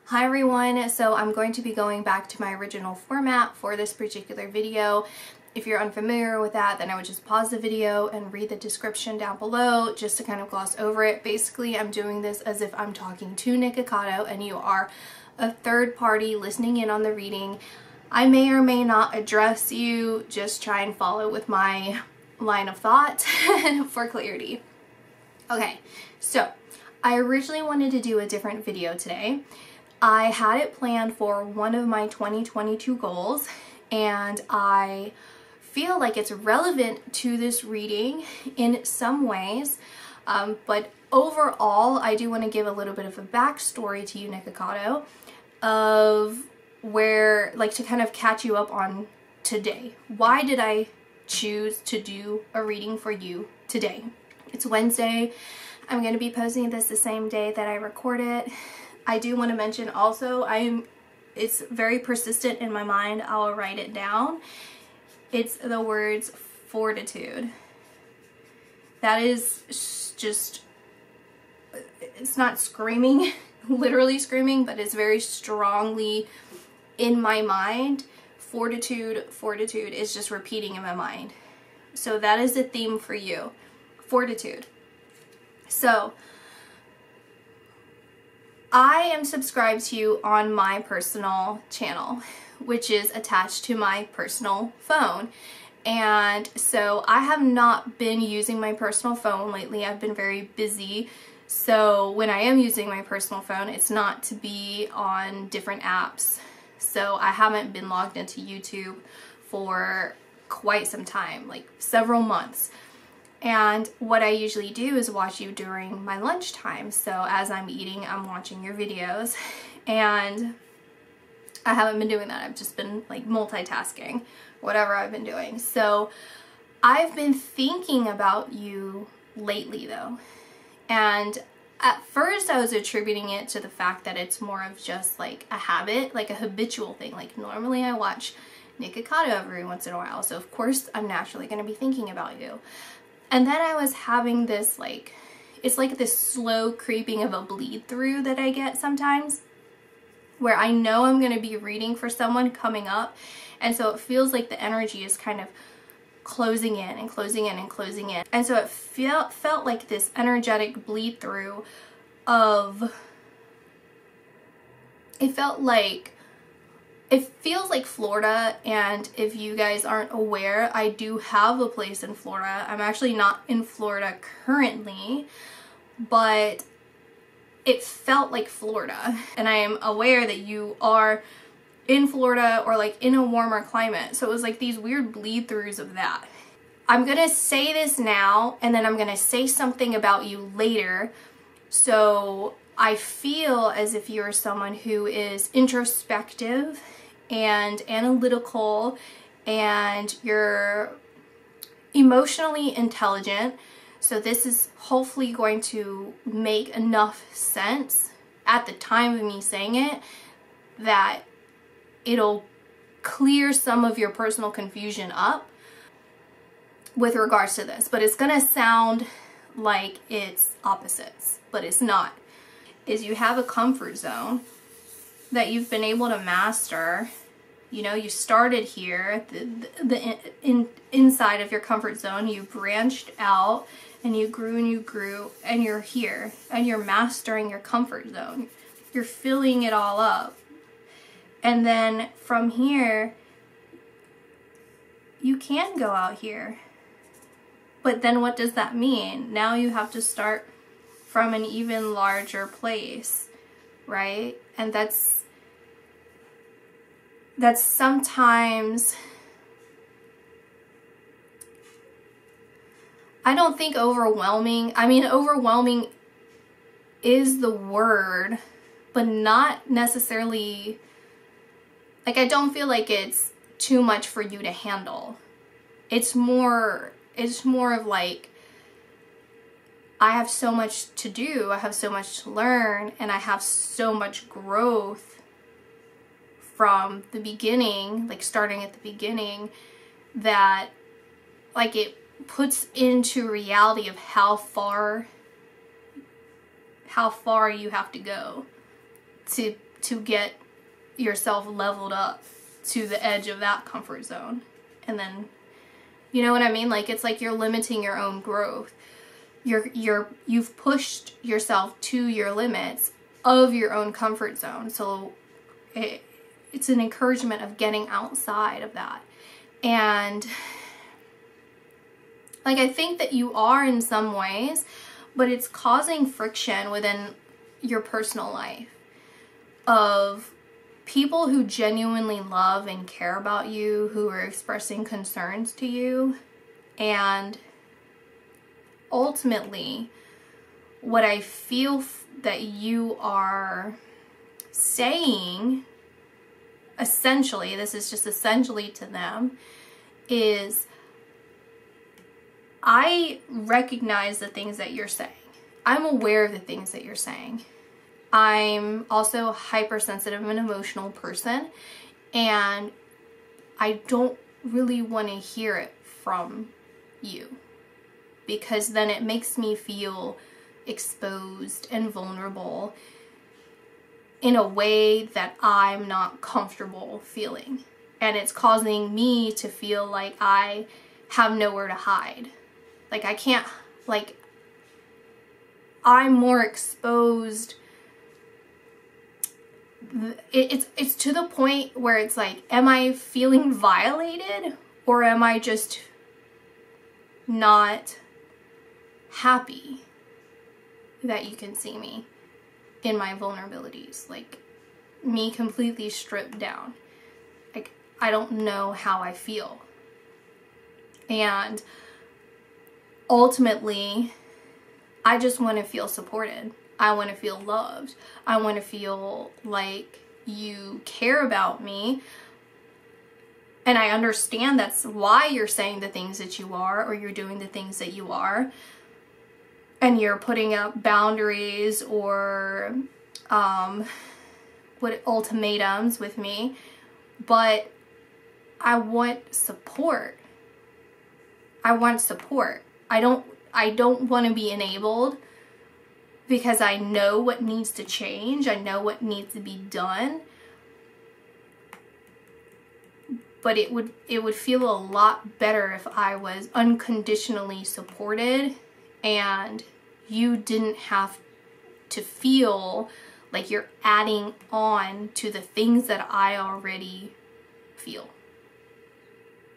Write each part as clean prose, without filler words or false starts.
Hi everyone, so I'm going to be going back to my original format for this particular video. If you're unfamiliar with that, then I would just pause the video and read the description down below just to kind of gloss over it. Basically, I'm doing this as if I'm talking to Nikocado and you are a third party listening in on the reading. I may or may not address you, just try and follow with my line of thought for clarity. Okay, so I originally wanted to do a different video today. I had it planned for one of my 2022 goals, and I feel like it's relevant to this reading in some ways, but overall I do want to give a little bit of a backstory to you, Nikocado, of where, like, to kind of catch you up on today. Why did I choose to do a reading for you today? It's Wednesday. I'm going to be posting this the same day that I record it. I do want to mention also, it's very persistent in my mind. I'll write it down. It's the words fortitude. That is just, it's not screaming, literally screaming, but it's very strongly in my mind. Fortitude, fortitude is just repeating in my mind. So that is the theme for you. Fortitude. So I am subscribed to you on my personal channel, which is attached to my personal phone. And so I have not been using my personal phone lately. I've been very busy. So when I am using my personal phone, it's not to be on different apps. So I haven't been logged into YouTube for quite some time, like several months. And what I usually do is watch you during my lunchtime. So as I'm eating, I'm watching your videos, and I haven't been doing that. I've just been like multitasking, whatever I've been doing. So I've been thinking about you lately though. And at first I was attributing it to the fact that it's more of just like a habit, like a habitual thing. Like normally I watch Nikocado every once in a while. So of course I'm naturally going to be thinking about you. And then I was having this, like, it's like this slow creeping of a bleed through that I get sometimes, where I know I'm going to be reading for someone coming up. And so it feels like the energy is kind of closing in and closing in and closing in. And so it felt like this energetic bleed through of, it feels like Florida, and if you guys aren't aware, I do have a place in Florida. I'm actually not in Florida currently, but it felt like Florida. And I am aware that you are in Florida or like in a warmer climate. So it was like these weird bleed throughs of that. I'm gonna say this now, and then I'm gonna say something about you later. So I feel as if you're someone who is introspective and analytical, and you're emotionally intelligent. So this is hopefully going to make enough sense at the time of me saying it that it'll clear some of your personal confusion up with regards to this. But it's gonna sound like it's opposites, but it's not. Is you have a comfort zone that you've been able to master. You know, you started here, inside of your comfort zone, you branched out and you grew, and you're here and you're mastering your comfort zone. You're filling it all up. And then from here, you can go out here. But then what does that mean? Now you have to start from an even larger place, right? And that's sometimes, I don't think overwhelming, I mean overwhelming is the word, but not necessarily, like I don't feel like it's too much for you to handle. It's more of like, I have so much to do, I have so much to learn, and I have so much growth from the beginning, like starting at the beginning, that like it puts into reality of how far you have to go to to get yourself leveled up to the edge of that comfort zone. And then, you know what I mean? Like, it's like you're limiting your own growth. You've pushed yourself to your limits of your own comfort zone. So it's an encouragement of getting outside of that. And like, I think that you are in some ways, but it's causing friction within your personal life of people who genuinely love and care about you, who are expressing concerns to you. And ultimately, what I feel that you are saying, essentially, this is just essentially to them, is I recognize the things that you're saying. I'm aware of the things that you're saying. I'm also a hypersensitive and emotional person, and I don't really want to hear it from you, because then it makes me feel exposed and vulnerable in a way that I'm not comfortable feeling. And it's causing me to feel like I have nowhere to hide. Like, I can't, like, I'm more exposed. It's to the point where it's like, am I feeling violated, or am I just not happy that you can see me in my vulnerabilities? Like, me completely stripped down. Like, I don't know how I feel. And ultimately, I just want to feel supported. I want to feel loved. I want to feel like you care about me. And I understand that's why you're saying the things that you are, or you're doing the things that you are. And you're putting up boundaries or ultimatums with me. But I want support. I want support. I don't want to be enabled, because I know what needs to change. I know what needs to be done. But it would feel a lot better if I was unconditionally supported and you didn't have to feel like you're adding on to the things that I already feel,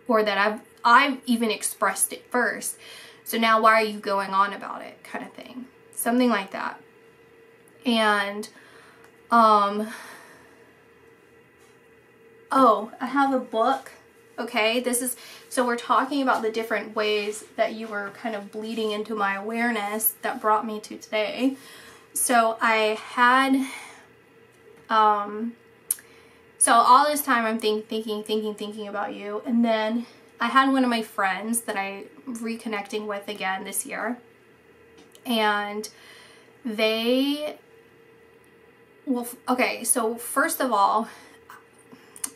or that I've even expressed it first. So now why are you going on about it, kind of thing. Something like that. And, oh, I have a book. Okay, so we're talking about the different ways that you were kind of bleeding into my awareness that brought me to today. So I had, so all this time I'm thinking about you. And then I had one of my friends that I'm reconnecting with again this year. And okay, so first of all,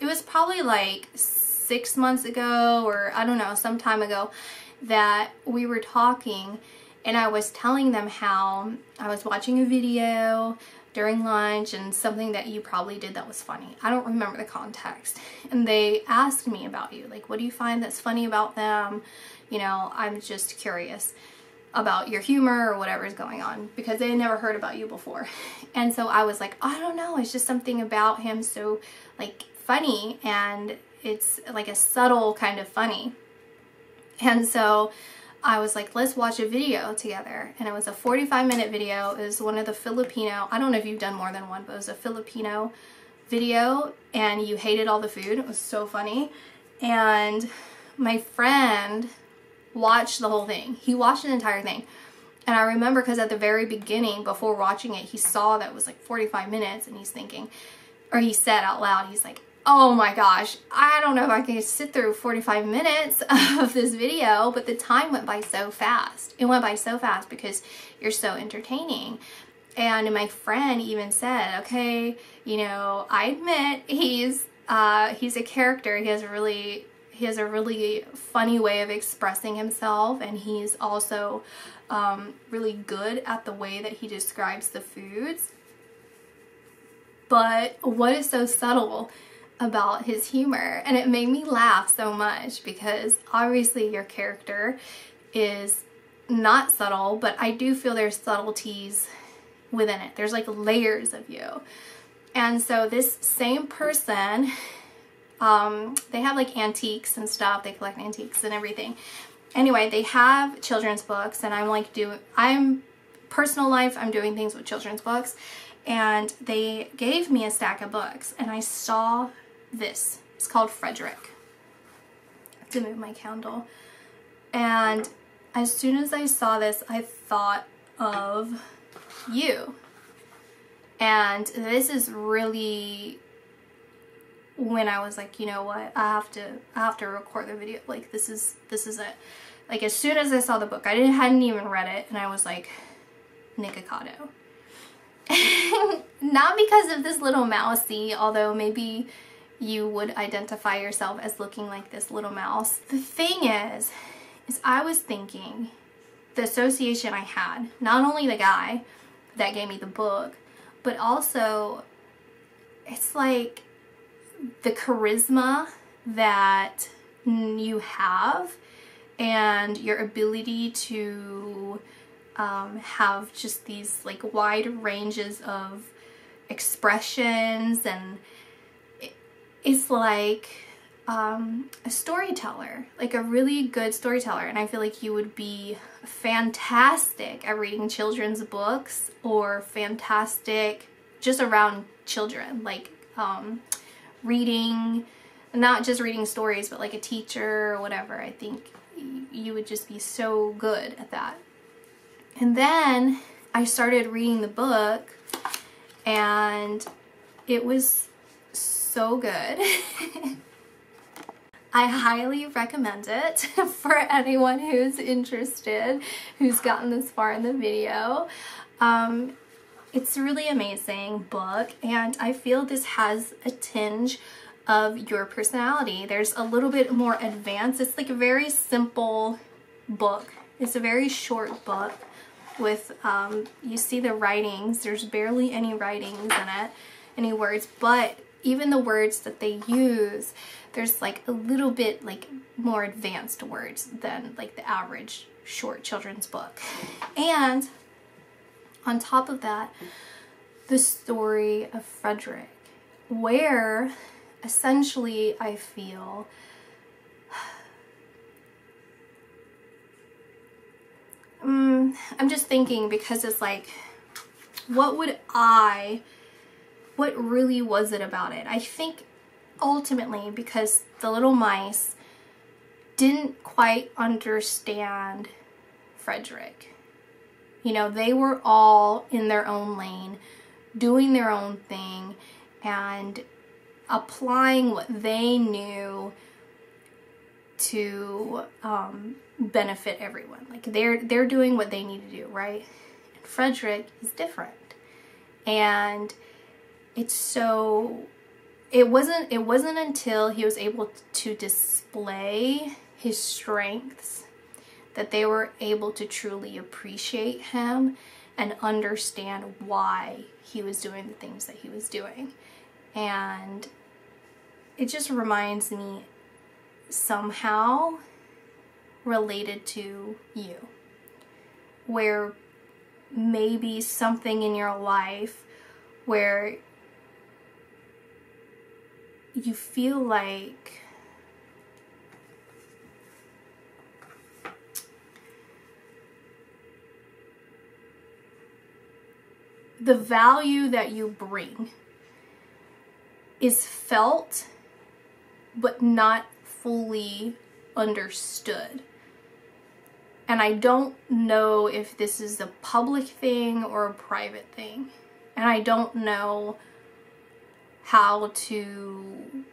it was probably like 6 months ago, or I don't know, some time ago, that we were talking, and I was telling them how I was watching a video during lunch and something that you probably did that was funny. I don't remember the context. And they asked me about you. Like, what do you find that's funny about them? You know, I'm just curious about your humor or whatever is going on, because they had never heard about you before. And so I was like, I don't know, it's just something about him so like funny, and it's like a subtle kind of funny. And so I was like, let's watch a video together. And it was a 45-minute video. It was one of the Filipino, I don't know if you've done more than one, but it was a Filipino video, and you hated all the food. It was so funny. And my friend watched the whole thing. He watched the entire thing. And I remember, because at the very beginning, before watching it, he saw that it was like 45 minutes, and he's thinking, or he said out loud, he's like, oh my gosh, I don't know if I can sit through 45 minutes of this video, but the time went by so fast. It went by so fast because you're so entertaining. And my friend even said, okay, you know, I admit he's a character. He has a really funny way of expressing himself, and he's also really good at the way that he describes the foods. but what is so subtle about his humor? And it made me laugh so much because obviously your character is not subtle, but I do feel there's subtleties within it. There's like layers of you. And so this same person, they have like antiques and stuff. They collect antiques and everything. Anyway, they have children's books, and I'm personal life, I'm doing things with children's books, and they gave me a stack of books, and I saw this. It's called Frederick. I have to move my candle. And as soon as I saw this, I thought of you. And this is really when I was like, you know what, I have to record the video. Like, this is it. Like, as soon as I saw the book, hadn't even read it, and I was like, Nikocado. Not because of this little mousey, although maybe you would identify yourself as looking like this little mouse. The thing is I was thinking the association I had, not only the guy that gave me the book, but also it's like the charisma that you have and your ability to have just these like wide ranges of expressions, and it's like a storyteller, like a really good storyteller. And I feel like you would be fantastic at reading children's books, or fantastic just around children, like reading, not just reading stories, but like a teacher or whatever. I think you would just be so good at that. And then I started reading the book, and it was so good. I highly recommend it for anyone who's interested, who's gotten this far in the video. It's a really amazing book, and I feel this has a tinge of your personality. There's a little bit more advanced. It's like a very simple book. It's a very short book with, you see the writings. There's barely any writings in it, any words, but even the words that they use, there's like a little bit like more advanced words than like the average short children's book. And on top of that, the story of Frederick, where essentially I feel I'm just thinking, because it's like, what really was it about it? I think ultimately because the little mice didn't quite understand Frederick. You know, they were all in their own lane, doing their own thing, and applying what they knew to benefit everyone. Like they're doing what they need to do, right? And Frederick is different. And it's so, it wasn't until he was able to display his strengths that they were able to truly appreciate him and understand why he was doing the things that he was doing. And it just reminds me somehow related to you, where maybe something in your life where you feel like the value that you bring is felt but not fully understood. And I don't know if this is a public thing or a private thing. And I don't know how to,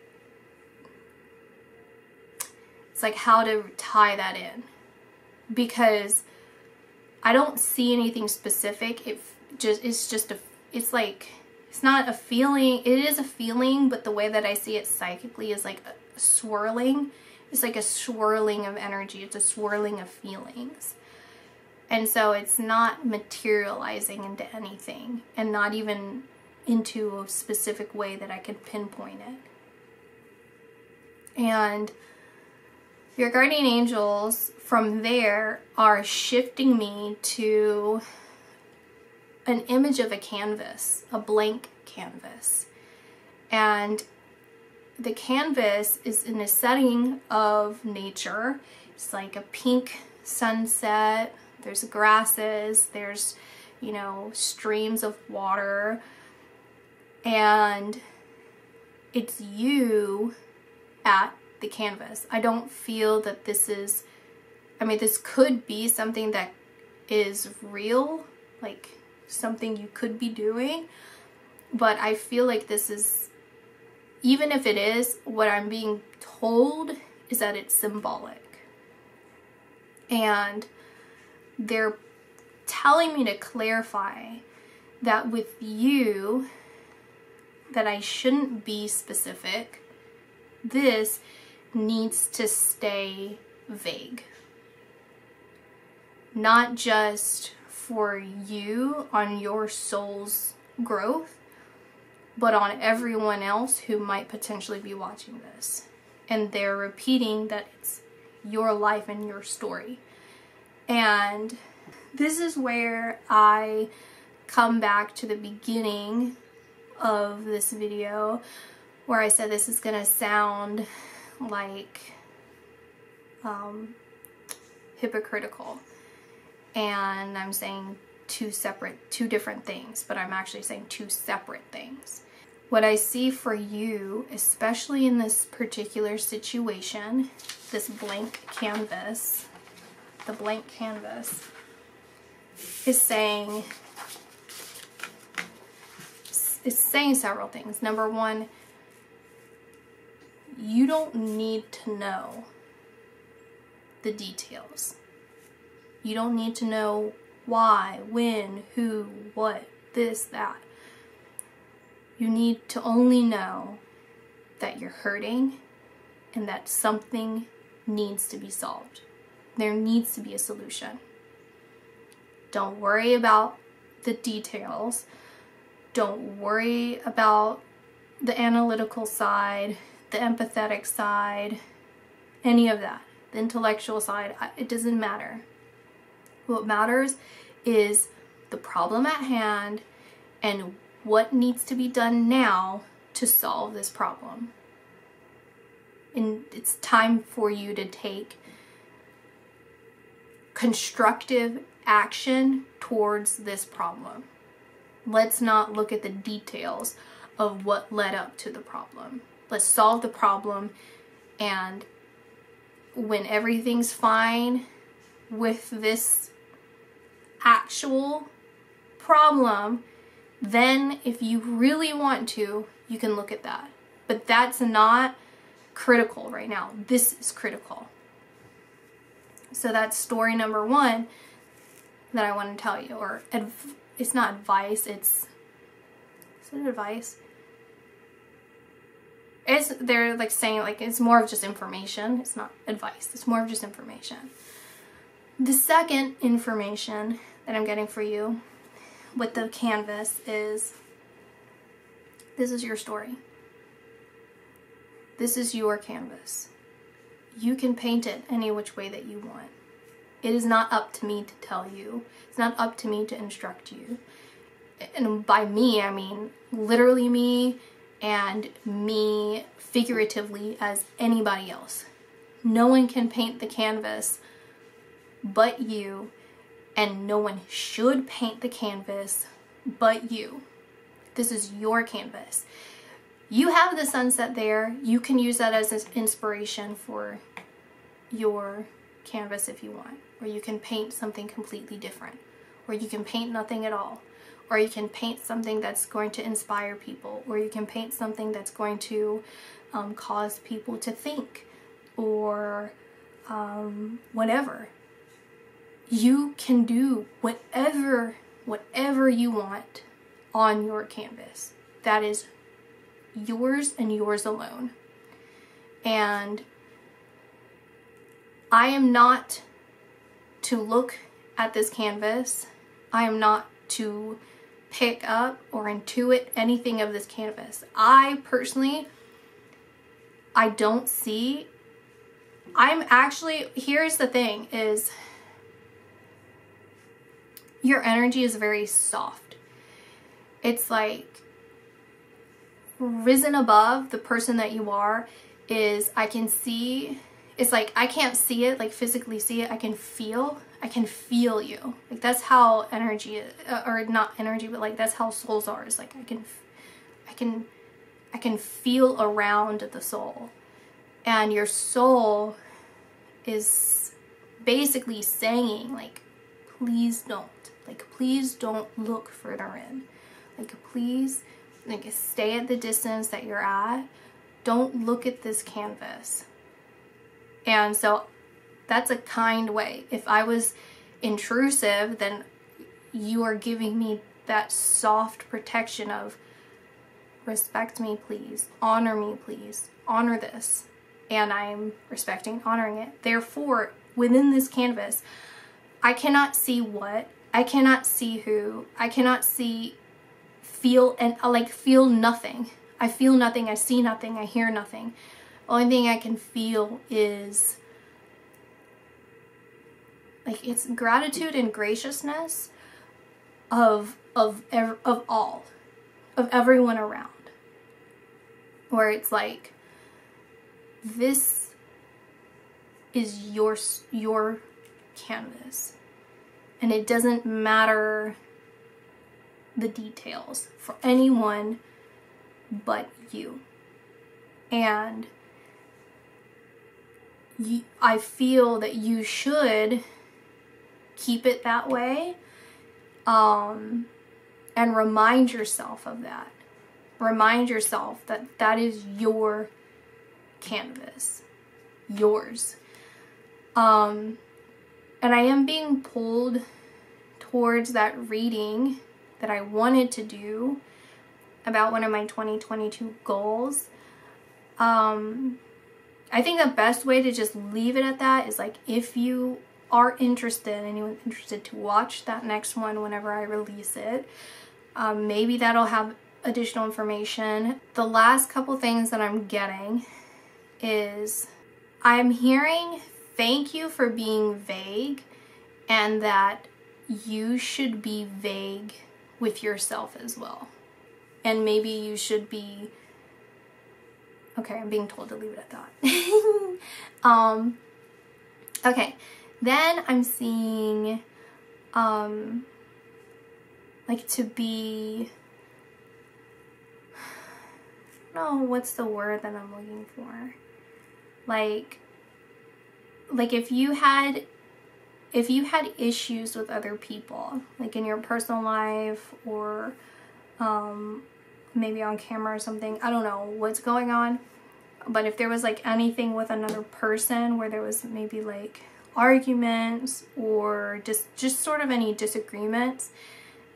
it's like how to tie that in, because I don't see anything specific. It's like, it's not a feeling. It is a feeling, but the way that I see it psychically is like a swirling. It's like a swirling of energy. It's a swirling of feelings. And so it's not materializing into anything, and not even into a specific way that I could pinpoint it. And your guardian angels from there are shifting me to an image of a canvas, a blank canvas. And the canvas is in a setting of nature. It's like a pink sunset. There's grasses, there's, you know, streams of water. And it's you at the canvas. I don't feel that this is, I mean, this could be something that is real, like something you could be doing, but I feel like this is, even if it is, what I'm being told is that it's symbolic. And they're telling me to clarify that with you, that I shouldn't be specific. This needs to stay vague. Not just for you on your soul's growth, but on everyone else who might potentially be watching this. And they're repeating that it's your life and your story. And this is where I come back to the beginning of this video where I said this is gonna sound like hypocritical, and I'm saying two different things, but I'm actually saying two separate things. What I see for you, especially in this particular situation, this blank canvas, the blank canvas is saying several things. Number one, you don't need to know the details. You don't need to know why, when, who, what, this, that. You need to only know that you're hurting and that something needs to be solved. There needs to be a solution. Don't worry about the details. Don't worry about the analytical side, the empathetic side, any of that. The intellectual side, it doesn't matter. What matters is the problem at hand and what needs to be done now to solve this problem. And it's time for you to take constructive action towards this problem. Let's not look at the details of what led up to the problem. Let's solve the problem, and when everything's fine with this actual problem, then if you really want to, you can look at that. But that's not critical right now. This is critical. So that's story number one that I want to tell you. Or it's not advice, is it advice? They're like saying, like, it's more of just information. It's not advice. It's more of just information. The second information that I'm getting for you with the canvas is, this is your story. This is your canvas. You can paint it any which way that you want. It is not up to me to tell you. It's not up to me to instruct you. And by me, I mean literally me, and me figuratively as anybody else. No one can paint the canvas but you, and no one should paint the canvas but you. This is your canvas. You have the sunset there. You can use that as an inspiration for your canvas if you want. Or you can paint something completely different. Or you can paint nothing at all. Or you can paint something that's going to inspire people. Or you can paint something that's going to cause people to think. Or whatever. You can do whatever you want on your canvas. That is yours and yours alone. And I am not to look at this canvas. I am not to pick up or intuit anything of this canvas. I personally, I don't see, here's the thing is, your energy is very soft. It's like risen above the person that you are is, I can see, it's like I can't see it, like physically see it, I can feel you. Like that's how energy is, or not energy, but like that's how souls are. Is like I can feel around the soul, and your soul is basically saying like, please don't, like please don't look further in, like please, like stay at the distance that you're at, don't look at this canvas. And so that's a kind way. If I was intrusive, then you are giving me that soft protection of respect me please, honor me please, honor this. And I'm respecting, honoring it. Therefore, within this canvas, I cannot see what, I cannot see who, I cannot see, feel, and like feel nothing. I feel nothing, I see nothing, I hear nothing. Only thing I can feel is like it's gratitude and graciousness of all, of everyone around. Where it's like, this is your canvas, and it doesn't matter the details for anyone but you. And I feel that you should keep it that way, and remind yourself of that. Remind yourself that that is your canvas, yours. And I am being pulled towards that reading that I wanted to do about one of my 2022 goals. I think the best way to just leave it at that is like, if you are interested, anyone's interested to watch that next one whenever I release it, maybe that'll have additional information. The last couple things that I'm getting is, I'm hearing thank you for being vague, and that you should be vague with yourself as well. And maybe you should be, okay, I'm being told to leave it at that. Okay, then I'm seeing, like to be, I don't know what's the word that I'm looking for. Like if you had issues with other people, like in your personal life, or maybe on camera or something, I don't know what's going on, but if there was like anything with another person where there was maybe like arguments or just sort of any disagreements,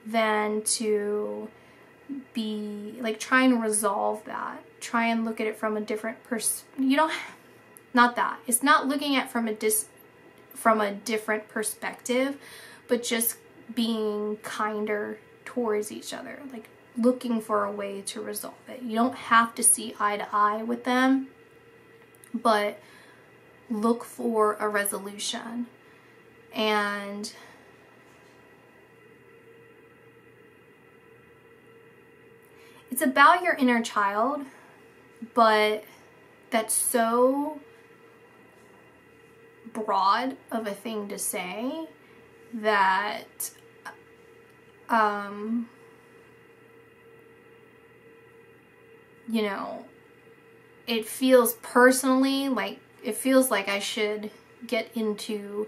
then to be like, try and resolve that, try and look at it from a different not that, it's not looking at from a different perspective, but just being kinder towards each other, like looking for a way to resolve it. You don't have to see eye to eye with them, but look for a resolution. And it's about your inner child, but that's so broad of a thing to say that you know, it feels personally like, it feels like I should get into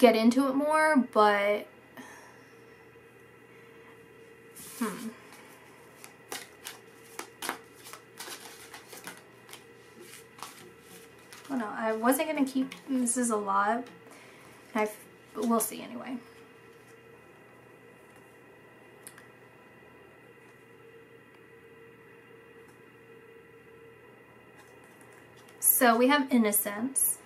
it more, but oh no, I wasn't gonna keep, this is a lot, we'll see anyway. So we have innocence,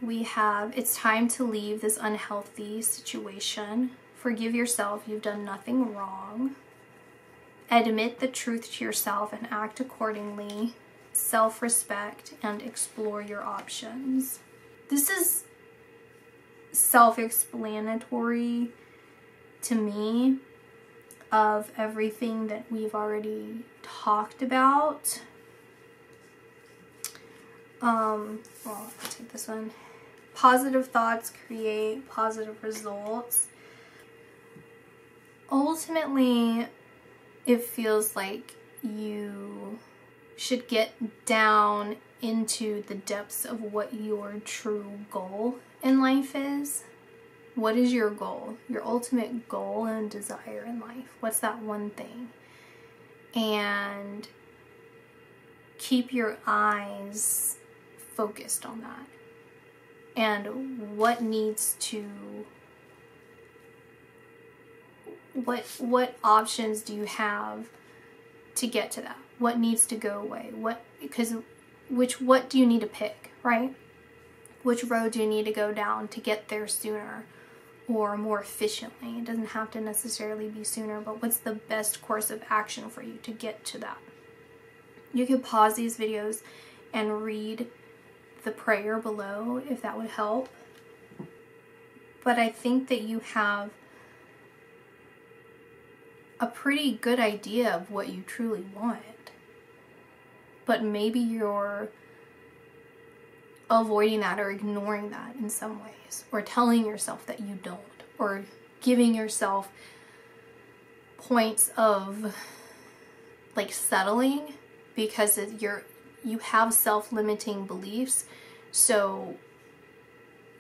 we have, it's time to leave this unhealthy situation. Forgive yourself, you've done nothing wrong. Admit the truth to yourself and act accordingly. Self-respect and explore your options. This is self-explanatory to me of everything that we've already talked about. Well, I'll take this one. Positive thoughts create positive results. Ultimately, it feels like you should get down into the depths of what your true goal in life is. What is your goal? Your ultimate goal and desire in life? What's that one thing? And keep your eyes focused on that. And what needs to, what options do you have to get to that? What needs to go away? What do you need to pick, right? Which road do you need to go down to get there sooner or more efficiently? It doesn't have to necessarily be sooner, but what's the best course of action for you to get to that? You could pause these videos and read the prayer below if that would help. But I think that you have a pretty good idea of what you truly want. But maybe you're avoiding that or ignoring that in some ways, or telling yourself that you don't, or giving yourself points of like settling because you have self-limiting beliefs, so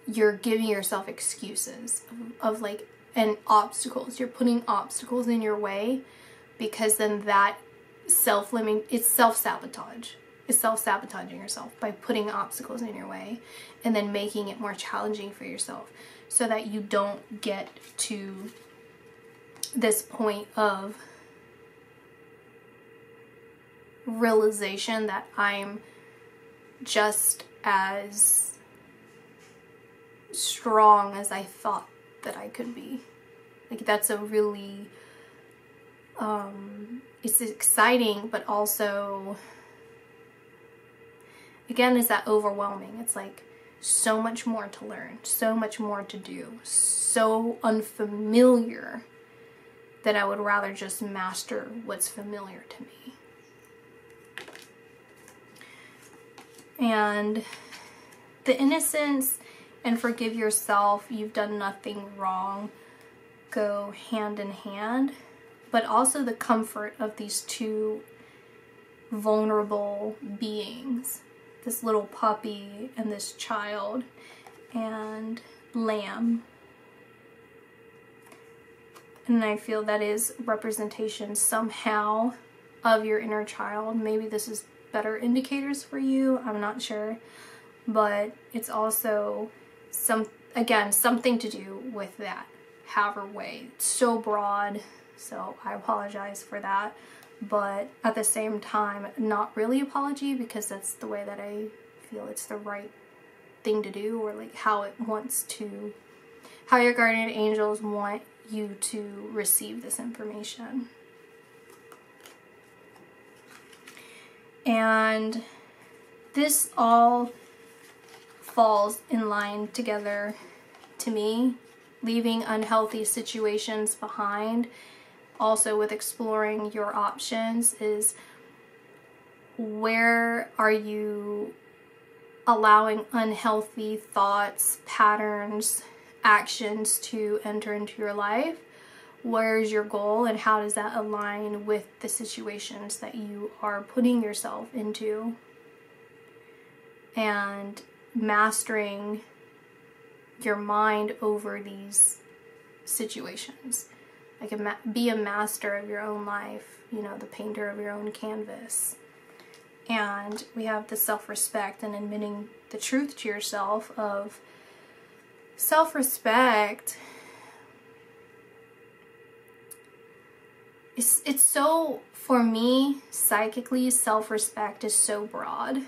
you're giving yourself excuses of like, and obstacles. You're putting obstacles in your way because then that self-limiting, it's self-sabotage. It's self-sabotaging yourself by putting obstacles in your way and then making it more challenging for yourself so that you don't get to this point of realization that I'm just as strong as I thought that I could be. Like, that's a really it's exciting, but also again, is that overwhelming. It's like so much more to learn, so much more to do, so unfamiliar that I would rather just master what's familiar to me. And the innocence and forgive yourself, you've done nothing wrong, go hand in hand, but also the comfort of these two vulnerable beings, this little puppy and this child and lamb. And I feel that is representation somehow of your inner child. Maybe this is better indicators for you, I'm not sure, but it's also something to do with that however way. It's so broad, so I apologize for that, but at the same time, not really apology, because that's the way that I feel it's the right thing to do, or like how your guardian angels want you to receive this information. And this all falls in line together to me. Leaving unhealthy situations behind, also with exploring your options, is where are you allowing unhealthy thoughts, patterns, actions to enter into your life? Where's your goal, and how does that align with the situations that you are putting yourself into? And mastering your mind over these situations. Like be a master of your own life, you know, the painter of your own canvas. And we have the self-respect and admitting the truth to yourself of self-respect. It's so, for me, psychically, self-respect is so broad.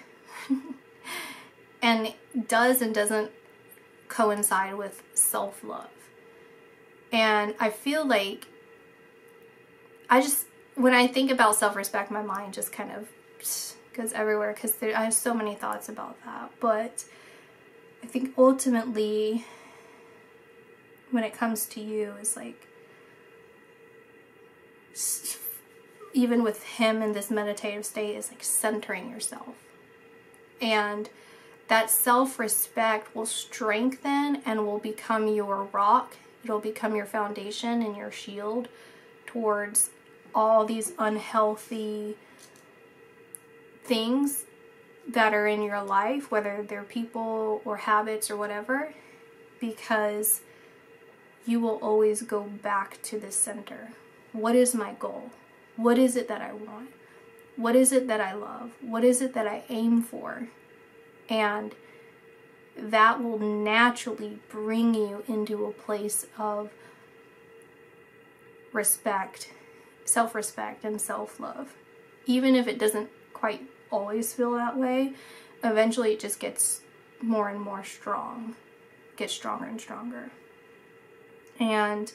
And does and doesn't coincide with self-love. And I feel like when I think about self-respect, my mind just kind of goes everywhere because I have so many thoughts about that. But I think ultimately, when it comes to you, is like, even with him in this meditative state, is like centering yourself. And that self-respect will strengthen and will become your rock. It'll become your foundation and your shield towards all these unhealthy things that are in your life, whether they're people or habits or whatever, because you will always go back to the center. What is my goal? What is it that I want? What is it that I love? What is it that I aim for? And that will naturally bring you into a place of respect, self-respect, and self-love. Even if it doesn't quite always feel that way, eventually it just gets more and more strong, gets stronger and stronger. And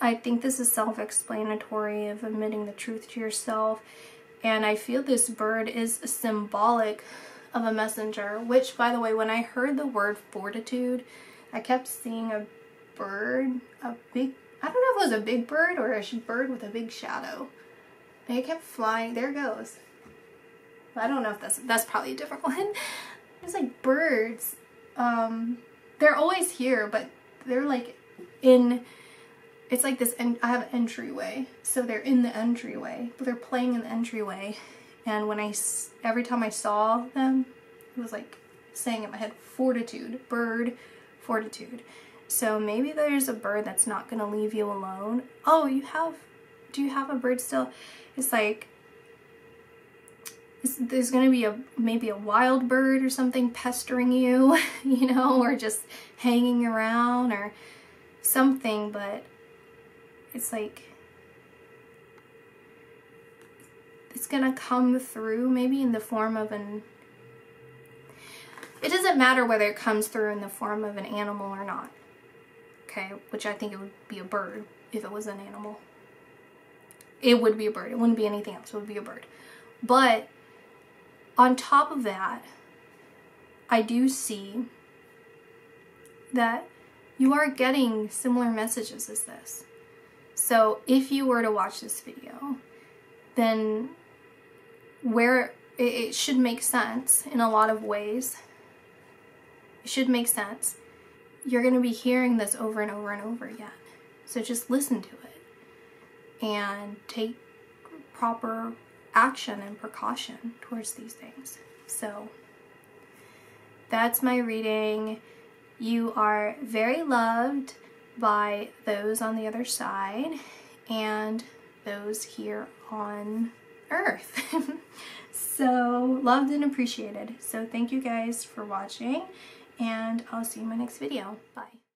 I think this is self-explanatory of admitting the truth to yourself. And I feel this bird is symbolic of a messenger, which, by the way, when I heard the word fortitude, I kept seeing a bird, I don't know if it was a big bird or a bird with a big shadow. And it kept flying. There it goes. I don't know if that's probably a different one. It's like birds. They're always here, but they're like it's like this, and I have an entryway, so they're in the entryway, but they're playing in the entryway. And every time I saw them, it was like saying in my head, fortitude, bird, fortitude. So maybe there's a bird that's not going to leave you alone. Oh, do you have a bird still? It's like, there's going to be maybe a wild bird or something pestering you, you know, or just hanging around or something, but it's like, it's going to come through maybe in the form of it doesn't matter whether it comes through in the form of an animal or not. Okay, which I think it would be a bird if it was an animal. It would be a bird. It wouldn't be anything else. It would be a bird. But on top of that, I do see that you are getting similar messages as this. So if you were to watch this video, then where it should make sense in a lot of ways. It should make sense. You're going to be hearing this over and over and over again. So just listen to it and take proper action and precaution towards these things. So that's my reading. You are very loved by those on the other side and those here on Earth. So loved and appreciated. So thank you guys for watching, and I'll see you in my next video. Bye.